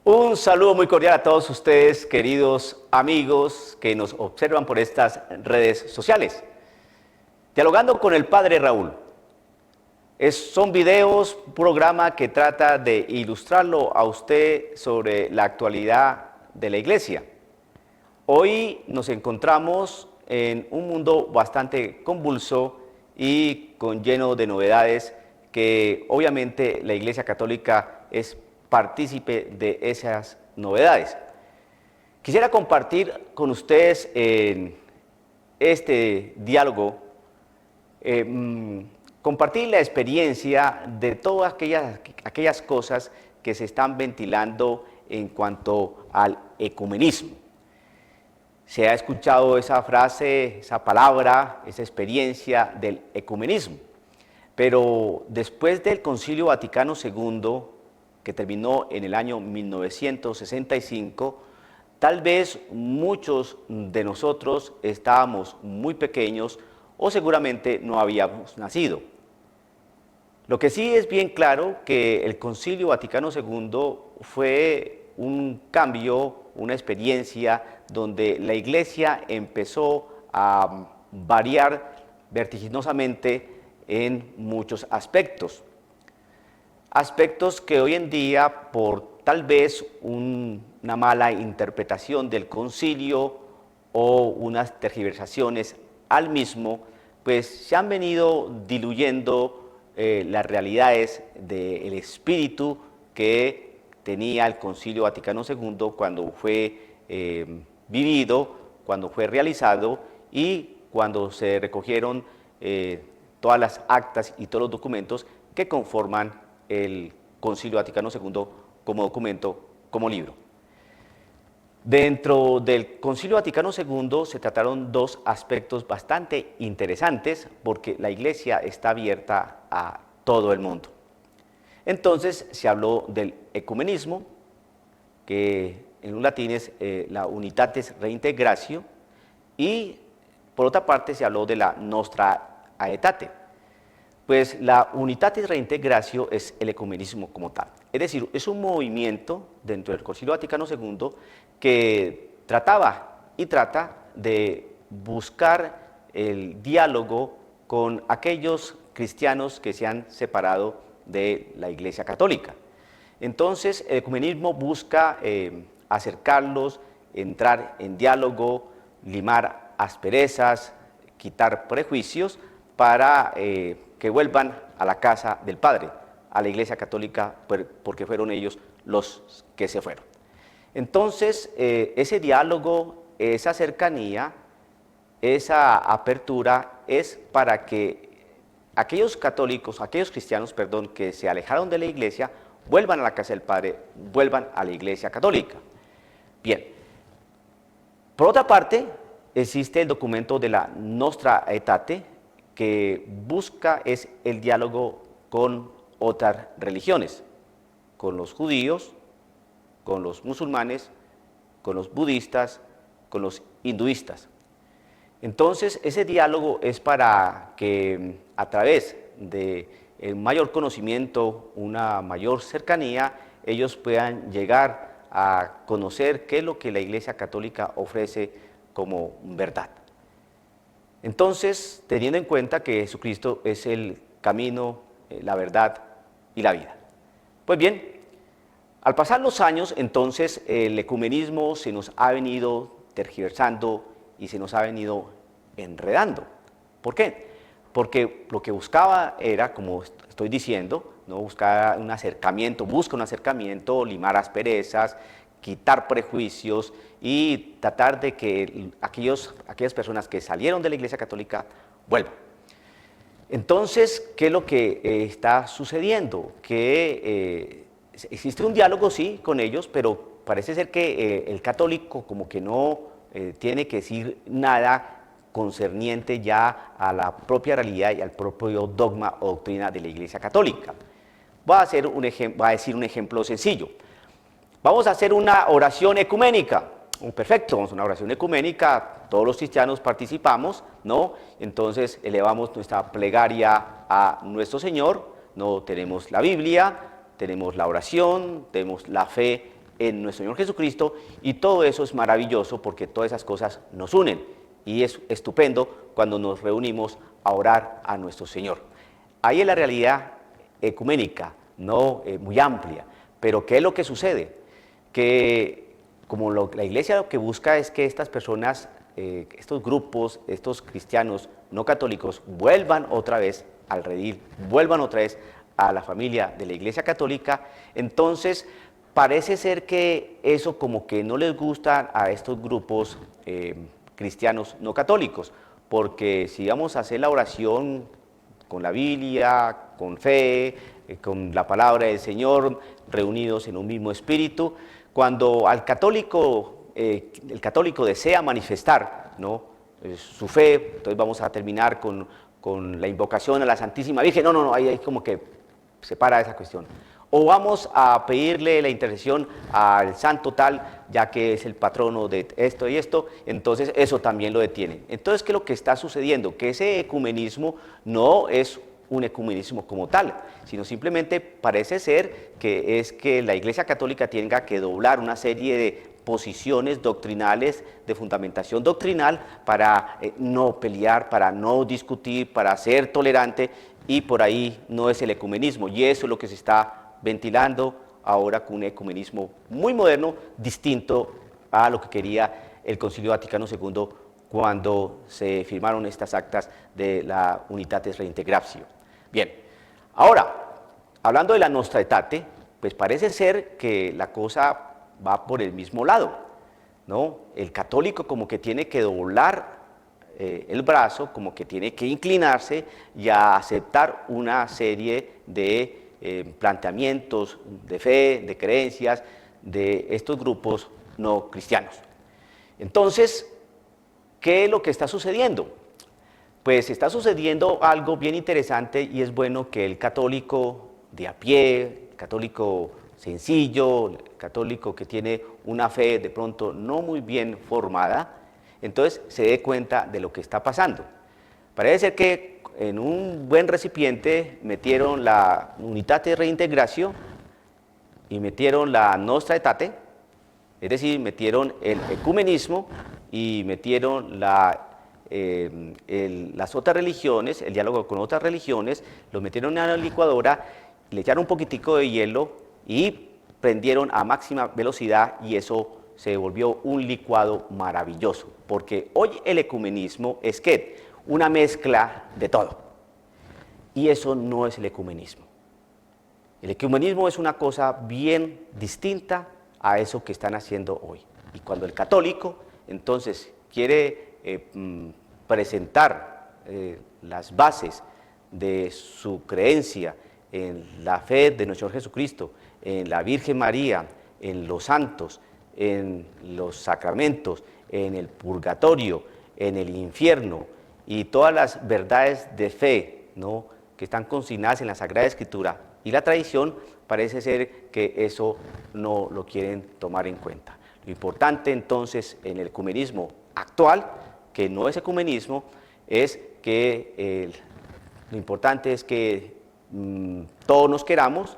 Un saludo muy cordial a todos ustedes, queridos amigos que nos observan por estas redes sociales. Dialogando con el Padre Raúl. Son videos, un programa que trata de ilustrarlo a usted sobre la actualidad de la Iglesia. Hoy nos encontramos en un mundo bastante convulso y lleno de novedades que obviamente la Iglesia Católica es partícipe de esas novedades. Quisiera compartir con ustedes en este diálogo, compartir la experiencia de todas aquellas cosas que se están ventilando en cuanto al ecumenismo. Se ha escuchado esa frase, esa palabra, esa experiencia del ecumenismo, pero después del Concilio Vaticano II, que terminó en el año 1965, tal vez muchos de nosotros estábamos muy pequeños o seguramente no habíamos nacido. Lo que sí es bien claro que el Concilio Vaticano II fue un cambio, una experiencia donde la Iglesia empezó a variar vertiginosamente en muchos aspectos. Aspectos que hoy en día, por tal vez una mala interpretación del concilio o unas tergiversaciones al mismo, pues se han venido diluyendo las realidades del espíritu que tenía el Concilio Vaticano II cuando fue vivido, cuando fue realizado y cuando se recogieron todas las actas y todos los documentos que conforman el Concilio Vaticano II como documento, como libro. Dentro del Concilio Vaticano II se trataron dos aspectos bastante interesantes porque la Iglesia está abierta a todo el mundo. Entonces se habló del ecumenismo, que en un latín es la Unitatis Reintegratio, y por otra parte se habló de la Nostra Aetate. Pues la Unitatis Reintegratio es el ecumenismo como tal. Es decir, es un movimiento dentro del Concilio Vaticano II que trataba y trata de buscar el diálogo con aquellos cristianos que se han separado de la Iglesia Católica. Entonces, el ecumenismo busca acercarlos, entrar en diálogo, limar asperezas, quitar prejuicios para que vuelvan a la casa del Padre, a la Iglesia Católica, porque fueron ellos los que se fueron. Entonces, ese diálogo, esa cercanía, esa apertura es para que aquellos católicos, aquellos cristianos, perdón, que se alejaron de la Iglesia, vuelvan a la casa del Padre, vuelvan a la Iglesia Católica. Bien. Por otra parte, existe el documento de la Nostra Aetate, que busca es el diálogo con otras religiones, con los judíos, con los musulmanes, con los budistas, con los hinduistas. Entonces, ese diálogo es para que a través de el mayor conocimiento, una mayor cercanía, ellos puedan llegar a conocer qué es lo que la Iglesia Católica ofrece como verdad. Entonces, teniendo en cuenta que Jesucristo es el camino, la verdad y la vida. Pues bien, al pasar los años, entonces, el ecumenismo se nos ha venido tergiversando y se nos ha venido enredando. ¿Por qué? Porque lo que buscaba era, como estoy diciendo, ¿no? busca un acercamiento, limar asperezas, quitar prejuicios y tratar de que aquellas personas que salieron de la Iglesia Católica vuelvan. Entonces, ¿qué es lo que está sucediendo? Que existe un diálogo, sí, con ellos, pero parece ser que el católico como que no tiene que decir nada concerniente ya a la propia realidad y al propio dogma o doctrina de la Iglesia Católica. Voy a decir un ejemplo sencillo. Vamos a hacer una oración ecuménica. Perfecto, vamos a una oración ecuménica, todos los cristianos participamos, ¿no? Entonces elevamos nuestra plegaria a nuestro Señor, ¿no? Tenemos la Biblia, tenemos la oración, tenemos la fe en nuestro Señor Jesucristo, y todo eso es maravilloso porque todas esas cosas nos unen y es estupendo cuando nos reunimos a orar a nuestro Señor. Ahí es la realidad ecuménica, no muy amplia, pero ¿qué es lo que sucede? Que como la iglesia lo que busca es que estas personas, estos grupos, estos cristianos no católicos vuelvan otra vez al redil, vuelvan otra vez a la familia de la iglesia católica. Entonces parece ser que eso como que no les gusta a estos grupos cristianos no católicos, porque si vamos a hacer la oración con la Biblia, con fe, con la palabra del Señor, reunidos en un mismo espíritu, cuando al católico, el católico desea manifestar, ¿no?, su fe, entonces vamos a terminar con la invocación a la Santísima Virgen. No, ahí como que se para esa cuestión. O vamos a pedirle la intercesión al santo tal, ya que es el patrono de esto y esto, entonces eso también lo detiene. Entonces, ¿qué es lo que está sucediendo? Que ese ecumenismo no es un ecumenismo como tal, sino simplemente parece ser que es que la Iglesia Católica tenga que doblar una serie de posiciones doctrinales, de fundamentación doctrinal, para no pelear, para no discutir, para ser tolerante, y por ahí no es el ecumenismo, y eso es lo que se está ventilando ahora con un ecumenismo muy moderno, distinto a lo que quería el Concilio Vaticano II cuando se firmaron estas actas de la Unitatis Reintegratio. Bien, ahora, hablando de la Nostra Aetate, pues parece ser que la cosa va por el mismo lado, ¿no? El católico como que tiene que doblar el brazo, como que tiene que inclinarse y a aceptar una serie de planteamientos de fe, de creencias de estos grupos no cristianos. Entonces, ¿qué es lo que está sucediendo? Pues está sucediendo algo bien interesante, y es bueno que el católico de a pie, el católico sencillo, el católico que tiene una fe de pronto no muy bien formada, entonces se dé cuenta de lo que está pasando. Parece ser que en un buen recipiente metieron la Unitatis Reintegratio y metieron la Nostra Aetate, es decir, metieron el ecumenismo y metieron las otras religiones, el diálogo con otras religiones, lo metieron en la licuadora, le echaron un poquitico de hielo y prendieron a máxima velocidad, y eso se volvió un licuado maravilloso, porque hoy el ecumenismo es ¿qué? Una mezcla de todo, y eso no es el ecumenismo. El ecumenismo es una cosa bien distinta a eso que están haciendo hoy. Y cuando el católico entonces quiere presentar las bases de su creencia en la fe de nuestro Señor Jesucristo, en la Virgen María, en los santos, en los sacramentos, en el purgatorio, en el infierno y todas las verdades de fe, ¿no?, que están consignadas en la Sagrada Escritura y la tradición, parece ser que eso no lo quieren tomar en cuenta. Lo importante entonces en el ecumenismo actual, que no es ecumenismo, es que lo importante es que todos nos queramos,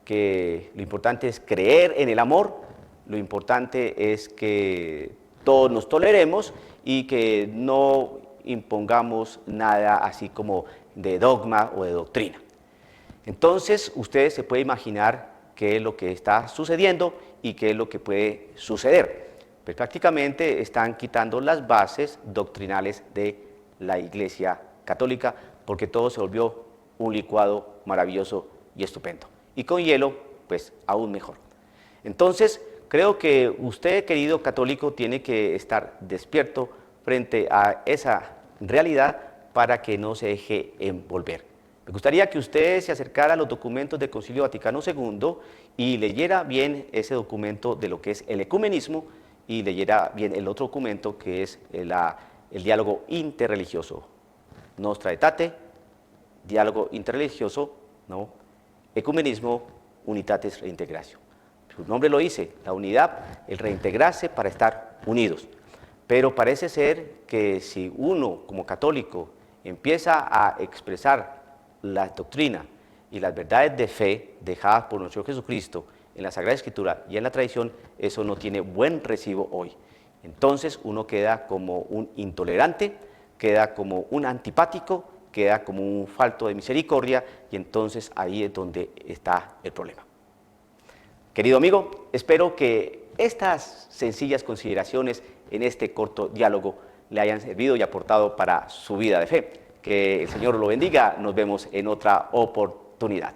que lo importante es creer en el amor, lo importante es que todos nos toleremos y que no impongamos nada así como de dogma o de doctrina. Entonces, ustedes se pueden imaginar qué es lo que está sucediendo y qué es lo que puede suceder. Pues prácticamente están quitando las bases doctrinales de la Iglesia Católica, porque todo se volvió un licuado maravilloso y estupendo. Y con hielo, pues aún mejor. Entonces, creo que usted, querido católico, tiene que estar despierto frente a esa realidad para que no se deje envolver. Me gustaría que usted se acercara a los documentos del Concilio Vaticano II y leyera bien ese documento de lo que es el ecumenismo, y leyera bien el otro documento que es el diálogo interreligioso. Nostra Aetate, diálogo interreligioso, ¿no?, ecumenismo, Unitatis Reintegratio. Su nombre lo dice, la unidad, el reintegrarse para estar unidos. Pero parece ser que si uno como católico empieza a expresar la doctrina y las verdades de fe dejadas por nuestro Jesucristo en la Sagrada Escritura y en la tradición, eso no tiene buen recibo hoy. Entonces uno queda como un intolerante, queda como un antipático, queda como un falto de misericordia, y entonces ahí es donde está el problema. Querido amigo, espero que estas sencillas consideraciones en este corto diálogo le hayan servido y aportado para su vida de fe. Que el Señor lo bendiga. Nos vemos en otra oportunidad.